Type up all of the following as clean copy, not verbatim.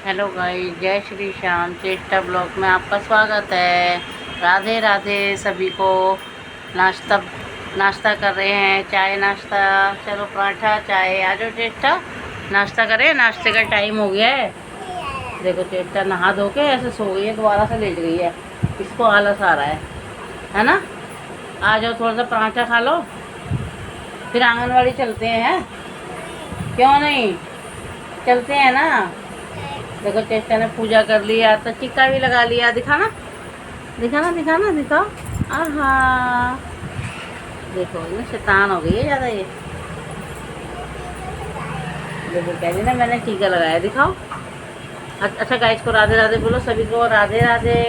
Hello guys, जय श्री श्याम। चेष्टा blog में आपका स्वागत है। राधे राधे सभी को। नाश्ता नाश्ता कर रहे हैं, चाय नाश्ता। चलो पराठा चाय, आ जाओ चेष्टा नाश्ता करें। नाश्ते का टाइम हो गया है। देखो चेष्टा नहा धो के ऐसे सो गई है, दोबारा से लेट गई है। इसको आलस आ रहा है ना। आ जाओ, थोड़ा सा पराठा खा लो, फिर आंगनवाड़ी चलते हैं। क्यों नहीं चलते हैं ना। देखो चेष्टा ने पूजा कर लिया, तो टीका भी लगा लिया। दिखाना दिखाना दिखाना दिखाओ। आहा, देखो ना शैतान हो गई है ज़्यादा ये। देखो कह रही ना मैंने टीका लगाया, दिखाओ। अच्छा गाइस को राधे राधे बोलो, सभी को राधे राधे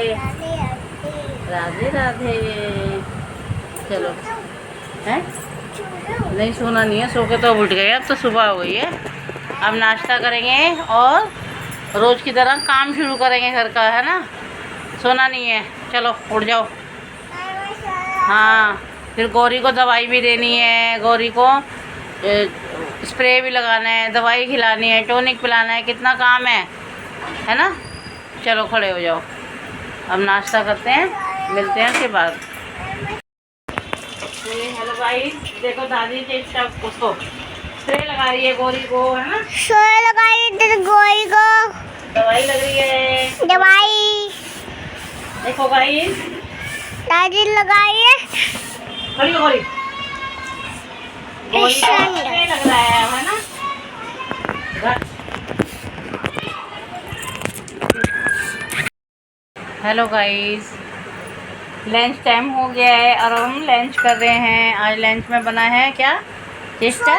राधे राधे। चलो हैं, नहीं सोना नहीं है, सो के तो उठ गए। अब तो सुबह हो गई है। अब नाश्ता करेंगे और रोज़ की तरह काम शुरू करेंगे घर का, है ना। सोना नहीं है। चलो उठ जाओ। हाँ, फिर गौरी को दवाई भी देनी है। गौरी को स्प्रे भी लगाना है, दवाई खिलानी है, टॉनिक पिलाना है। कितना काम है ना। चलो खड़े हो जाओ, अब नाश्ता करते हैं, मिलते हैं उसके बाद। हेलो भाई, देखो दादी चेष्टा उसको स्प्रे लगा रही है गौरी को, है ना। स्प्रे लगाई गौरी को, दवाई लग रही है। दवाई देखो भाई, दादी लगाई है। खड़ी हो गौरी। गौरी को स्प्रे लग रहा है ना। हेलो गाइस, लंच टाइम हो गया है और हम लंच कर रहे हैं। आज लंच में बना है क्या चेष्टा?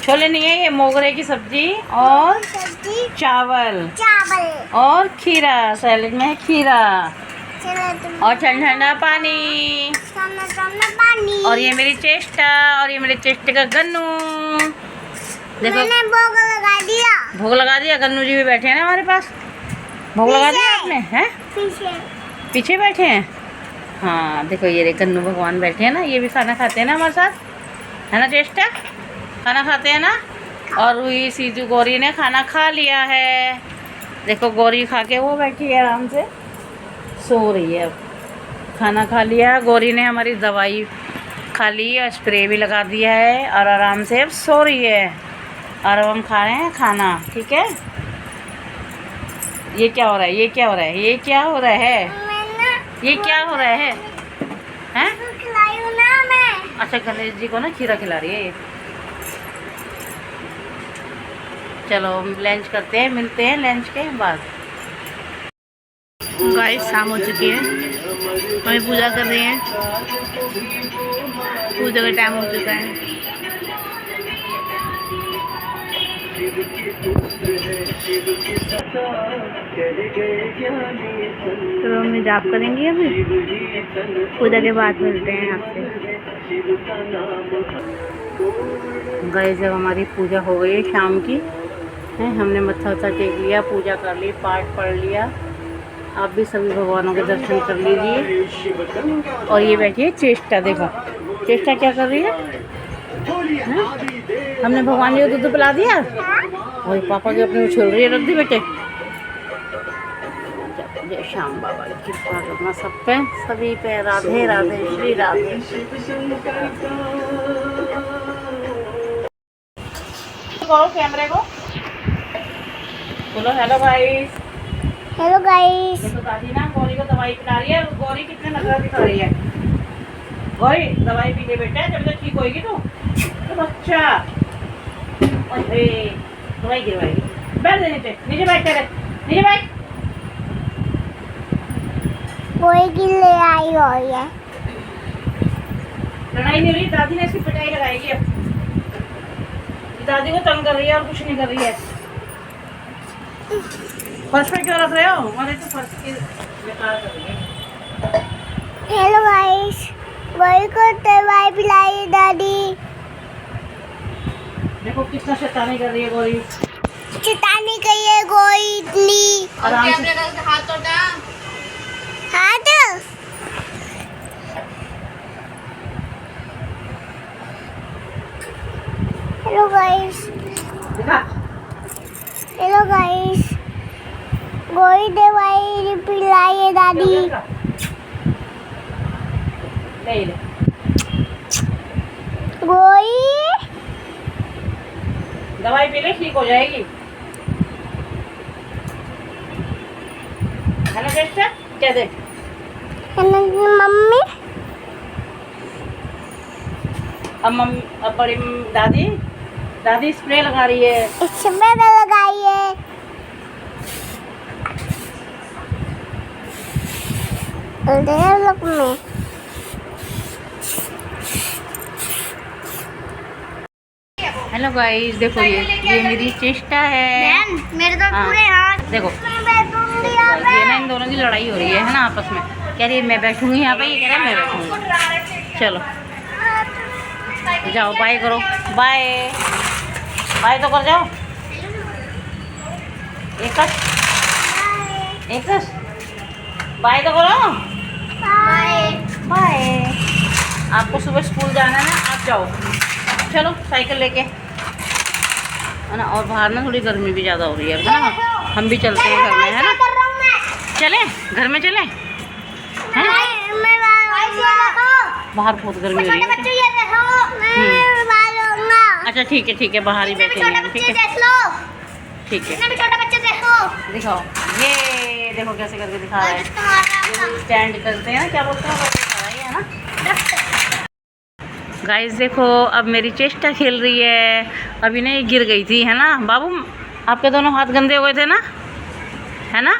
छोले नहीं है, ये मोगरे की सब्जी और चावल और खीरा। सैलेड में है खीरा और ठंडा ठंडा पानी। और ये मेरी चेष्टा, और ये मेरे चेष्टे का गन्नू। देखो मैंने भोग लगा दिया। भोग लगा दिया। गन्नू जी भी बैठे हैं ना हमारे पास। भोग लगा दिया आपने? हैं पीछे बैठे हैं। हाँ देखो ये रे गन्नू भगवान बैठे हैं ना। ये भी खाना खाते हैं ना हमारे साथ, है ना चेष्टा। खाना खाते हैं ना। और हुई सीजू गौरी ने खाना खा लिया है। देखो गौरी खा के वो बैठी है, आराम से सो रही है। अब खाना खा लिया गौरी ने, हमारी दवाई खा ली और स्प्रे भी लगा दिया है और आराम से अब सो रही है। और अब हम खा रहे हैं खाना, ठीक है। ये क्या हो रहा है, ये क्या हो रहा है, ये क्या हो रहा है, ये क्या हो रहा है, हैं? अच्छा गणेश जी को ना खीरा खिला रही है ये। चलो लंच करते हैं, मिलते हैं लंच के बाद। गाइस शाम हो चुकी है, हमें पूजा कर रही हैं। पूजा का टाइम हो चुका है। तो हम जाप करेंगे अभी, पूजा के बाद मिलते हैं आपसे। गाइस जब हमारी पूजा हो गई है शाम की, है हमने मत्था वत्था टेक लिया, पूजा कर ली, पाठ पढ़ लिया। आप भी सभी भगवानों के दर्शन कर लीजिए। और ये बैठी है चेष्टा, देखो चेष्टा क्या कर रही है। हमने भगवान जी को दूध पिला दिया और पापा के अपने छोड़ रही है। रख दी बेटे। जय श्याम बाबा की कृपा करना सब पे, सभी पे। राधे राधे, श्री राधे। कैमरे को बोलो हेलो गाइस। Hello guys. तो दादी ना गौरी को दवाई पिला रही है। गौरी कितने नखरा दिखा रही है। गौरी दवाई पी ले बेटा, जब तक ठीक होएगी तो बच्चा। दवाई गिरवाएगी। बैठ दे नीचे, नीचे बैठ कर, नीचे बैठ। कोई की ले आई हो है। लड़ाई नहीं रही, दादी ने इसकी पिटाई लगाएगी अब। दादी को तंग कर रही है और कुछ नहीं कर रही है। फर्श पे क्यों रख रहे हो? हमारे तो फर्श की बेकार कर रही है। हेलो गाइस, गौरी को दवाई पिलाई दादी। देखो कितना शैतानी कर रही है गौरी। शैतानी कही है गौरी इतनी। आराम से हाथ हेलो गाइस। दिखा। हेलो गाइस, गोली दवाई पिलाइए दादी। ले ले गोली दवाई पी ले, ठीक हो जाएगी। है ना बेटा, क्या दे मम्मी। अब बड़ी दादी दादी स्प्रे लगा रही है। इसमें लगाइए। लोग में हेलो गाइस, देखो ये मेरी चेष्टा है। मेरे तो हाँ, पूरे हाथ देखो में बैठूंगी यहाँ पे। ये ना इन दोनों की लड़ाई हो रही है ना आपस में। कह रही है मैं बैठूंगी यहाँ पे, ये कह रहा है मैं बैठूंगी। चलो जाओ, बाय करो, बाय बाय तो कर जाओ। एक बाय तो करो। बाय। बाय। आपको सुबह स्कूल जाना है ना, आप जाओ। चलो साइकिल लेके, है ना। और बाहर ना थोड़ी गर्मी भी ज़्यादा हो रही है ना। हम भी चलते हैं घर में, है ना। चले घर में चले, हैं? बाहर बहुत गर्मी हो रही है। अच्छा ठीक है, बाहर ही बैठेंगे हम, ठीक है। ठीक है, दिखाओ। ये देखो कैसे करके दिखा रहा है। स्टैंड करते हैं ना, क्या बोलते हैं, दिखा रहा है, है ना। गाइस देखो, अब मेरी चेष्टा खेल रही है। अभी नहीं गिर गई थी, है ना बाबू। आपके दोनों हाथ गंदे हो गए थे ना, है ना।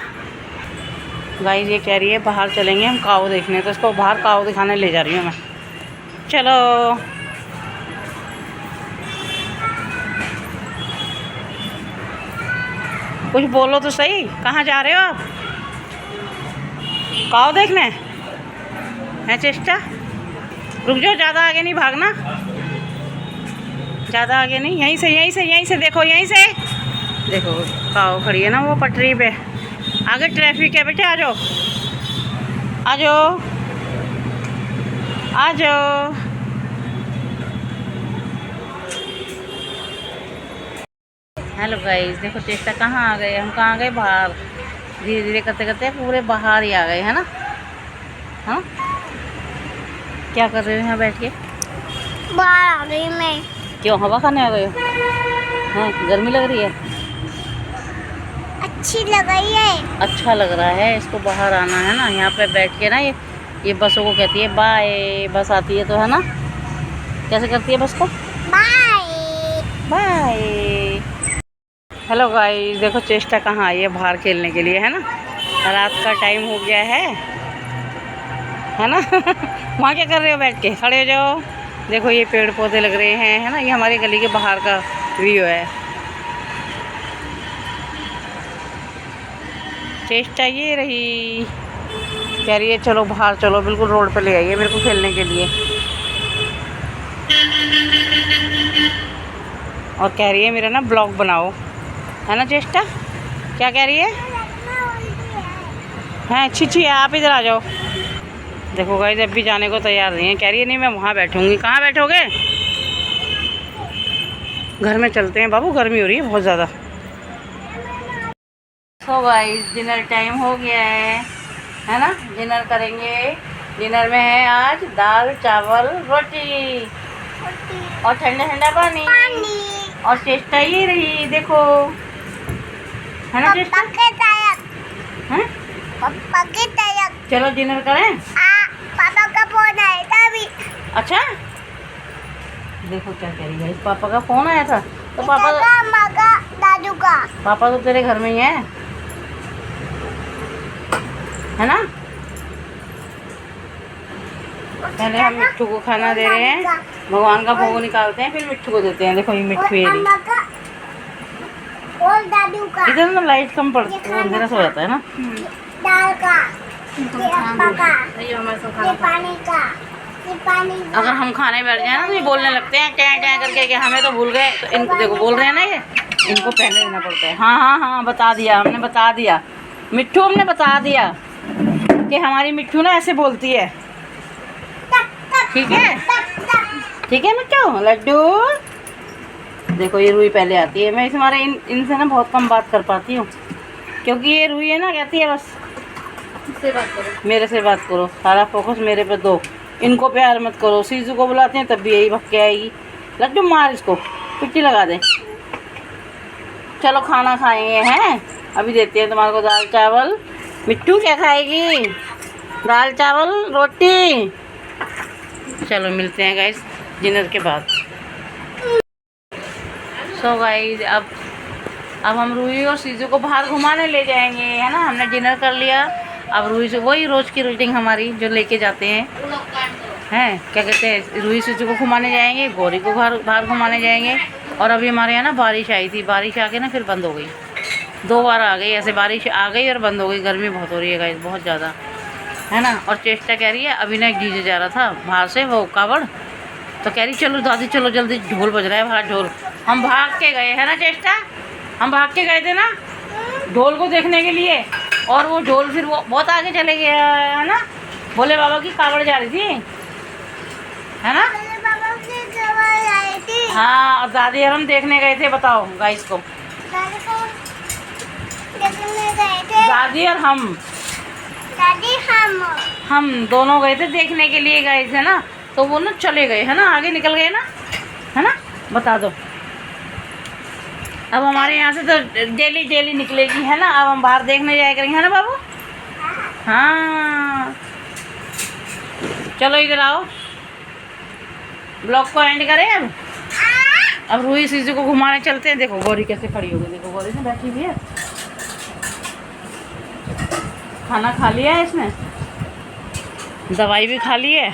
गाइस ये कह रही है बाहर चलेंगे हम काऊ देखने, तो इसको बाहर काऊ दिखाने ले जा रही हूँ मैं। चलो कुछ बोलो तो सही, कहाँ जा रहे हो आप? काऊ देखने है चेष्टा। रुक जाओ, ज़्यादा आगे नहीं भागना, ज़्यादा आगे नहीं। यहीं से देखो, यहीं से देखो। काऊ खड़ी है ना वो पटरी पे। आगे ट्रैफिक है बेटे, आ जाओ आ जाओ आ जाओ। हेलो गाइस, देखो चेष्टा कहाँ आ गए। हम कहाँ गए? बाहर। धीरे धीरे करते करते पूरे बाहर ही आ गए, है ना। हाँ, क्या कर रहे हो यहाँ बैठ के? बाहर आ गई मैं। क्यों, हवा खाने आ गए हो? हैं, गर्मी लग रही है? अच्छी लग रही है। अच्छा लग रहा है इसको, बाहर आना है ना। यहाँ पे बैठ के ना ये बसों को कहती है बाय। बस आती है तो, है ना। कैसे करती है बस को? Bye bye. हेलो गाइस, देखो चेष्टा कहाँ आई है बाहर खेलने के लिए, है ना। रात का टाइम हो गया है ना। वहाँ क्या कर रहे हो बैठ के? खड़े हो जाओ। देखो ये पेड़ पौधे लग रहे हैं, है ना। ये हमारी गली के बाहर का व्यू है। चेष्टा ये रही, कह रही है चलो बाहर चलो, बिल्कुल रोड पे ले आइए मेरे को खेलने के लिए। और कह रही है मेरा ना ब्लॉग बनाओ, है ना चेष्टा। क्या कह रही है? हैं छी आप इधर आ जाओ। देखो गाइस, जब भी जाने को तैयार नहीं है। कह रही है नहीं मैं वहाँ बैठूंगी। कहाँ बैठोगे? घर में चलते हैं बाबू, गर्मी हो रही है बहुत ज़्यादा। तो गाइस डिनर टाइम हो गया है ना। डिनर करेंगे। डिनर में है आज दाल चावल रोटी और ठंडा ठंडा पानी। और चेष्टा ये रही, देखो, है ना चेष्टा। हैं? पापा के तैयार। चलो डिनर करें। पापा का फोन आया था अभी। अच्छा, देखो क्या कह रही है। पापा का फोन आया था तो पापा दादू का। पापा तो तेरे घर में ही है ना। पहले हम मिट्ठू को खाना दे रहे हैं। भगवान का भोग निकालते हैं, फिर मिट्ठू को देते हैं। देखो ये मिट्ठू है। और दादू का। इधर ना लाइट कम पड़ती है, अंधेरा सो जाता है ना। दाल का, ये अप्पा का, ये हमारे साथ ये खाना पानी का, ये पानी का। अगर हम खाने बैठ जाए ना तो ये बोलने लगते हैं टै टै करके कि हमें तो भूल गए। तो इनको देखो बोल रहे हैं ना, ये इनको पहले देना पड़ता है। हाँ बता दिया हमने, बता दिया मिट्ठू, हमने बता दिया कि हमारी मिट्ठू ना ऐसे बोलती है। ठीक है, ठीक है मिट्ठू लड्डू। देखो ये रूही पहले आती है। मैं इनसे ना बहुत कम बात कर पाती हूँ, क्योंकि ये रूही है ना, कहती है बस इससे बात करो। मेरे से बात करो, सारा फोकस मेरे पे दो, इनको प्यार मत करो। सीजू को बुलाते हैं तब भी यही भग के आएगी। लड्डू मार इसको, पिट्टी लगा दे। चलो खाना खाएंगे हैं, अभी देते हैं तुम्हारे को दाल चावल। मिट्टू क्या खाएगी? दाल चावल रोटी। चलो मिलते हैं गाइस डिनर के बाद। सो गाइस अब हम रूही और सीजू को बाहर घुमाने ले जाएंगे, है ना। हमने डिनर कर लिया। अब रूही से वही रोज़ की रूटीन हमारी जो लेके जाते हैं, हैं क्या कहते हैं, रूही सीजू को घुमाने जाएंगे, गौरी को बाहर घुमाने जाएंगे। और अभी हमारे यहाँ ना बारिश आई थी, बारिश आके ना फिर बंद हो गई। 2 बार आ गई ऐसे, बारिश आ गई और बंद हो गई। गर्मी बहुत हो रही है गाइस, बहुत ज़्यादा, है ना। और चेष्टा कह रही है, अभी ना एक डीजे जा रहा था बाहर से, वो कावड़, तो कह रही चलो दादी चलो जल्दी, ढोल बज रहा है बाहर, ढोल। हम भाग के गए, है ना चेष्टा, हम भाग के गए थे ना ढोल को देखने के लिए। और वो ढोल फिर वो बहुत आगे चले गया, है ना। भोले बाबा की कावड़ जा रही थी, है ना। मेरे पापा की दवाई आई थी। हाँ, और दादी और हम देखने गए थे, बताओ गाइस को। दादी को देखने गए थे। दादी और दादी हम दोनों गए थे देखने के लिए गाइस, है ना। तो वो ना चले गए, है ना, आगे निकल गए ना, है ना। बता दो, अब हमारे यहाँ से तो डेली निकलेगी, है ना। अब हम बाहर देखने जाया करेंगे, है ना बाबू। हाँ चलो इधर आओ, ब्लॉग को एंड करें अब रूही सीजू को घुमाने चलते हैं। देखो गौरी कैसे खड़ी हो गई, देखो गौरी से बैठी हुई है। खाना खा लिया है इसने, दवाई भी खा ली है,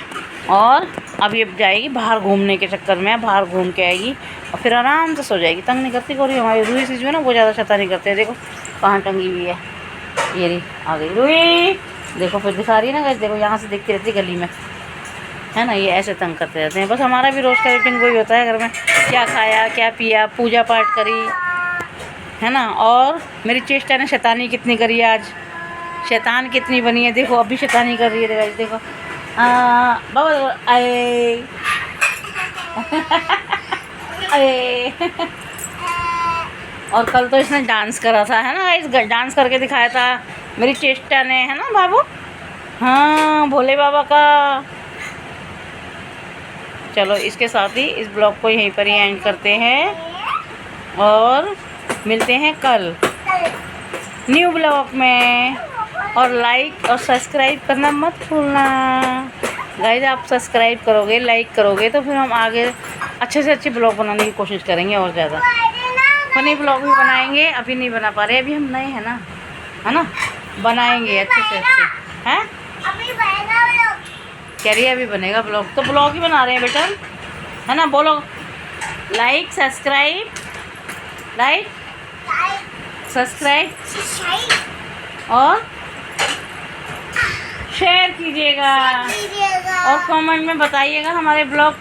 और अब ये जाएगी बाहर घूमने के चक्कर में, बाहर घूम के आएगी और फिर आराम से सो जाएगी। तंग नहीं करती गौरी हमारी। रूही सीजू है ना, वो ज़्यादा शैतानी करते हैं। देखो कहाँ टंगी हुई है, ये रही आ गई रूही। देखो फिर दिखा रही है ना गाइस, देखो यहाँ से देखती रहती है गली में, है ना। ये ऐसे तंग करते रहते हैं। बस हमारा भी रोज़ का रूटीन वही होता है, घर में क्या खाया क्या पिया, पूजा पाठ करी, है ना। और मेरी चेष्टा ने शैतानी कितनी करी आज, शैतान कितनी बनी है। देखो अभी शैतानी कर रही है गाइस, देखो बाबा आए आए। और कल तो इसने डांस करा था, है ना। इस डांस करके दिखाया था मेरी चेष्टा ने, है ना बाबू। हाँ भोले बाबा का। चलो इसके साथ ही इस ब्लॉग को यहीं पर ही एंड करते हैं और मिलते हैं कल न्यू ब्लॉग में। और लाइक और सब्सक्राइब करना मत भूलना गाइस। आप सब्सक्राइब करोगे, लाइक करोगे तो फिर हम आगे अच्छे से अच्छे ब्लॉग बनाने की कोशिश करेंगे, और ज़्यादा फनी ब्लॉग भी बनाएंगे। अभी नहीं बना पा रहे, अभी हम नए हैं ना, है ना। बनाएंगे अच्छे से अच्छे, हैं अभी बनेगा ब्लॉग। कह रही है अभी बनेगा ब्लॉग, तो ब्लॉग ही बना रहे हैं बेटा, है ना। बोलो लाइक सब्सक्राइब, लाइक सब्सक्राइब और शेयर कीजिएगा। और कमेंट में बताइएगा हमारे ब्लॉग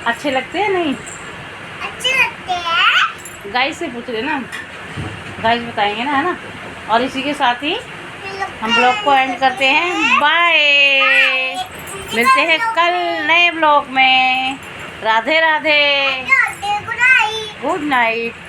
अच्छे लगते हैं नहीं। अच्छे लगते हैं। गाइस से पूछ रहे ना, गाइस बताएंगे ना, है ना। और इसी के साथ ही हम ब्लॉग को एंड करते हैं। बाय, मिलते हैं कल नए ब्लॉग में। Radhe Radhe, good night. Good night.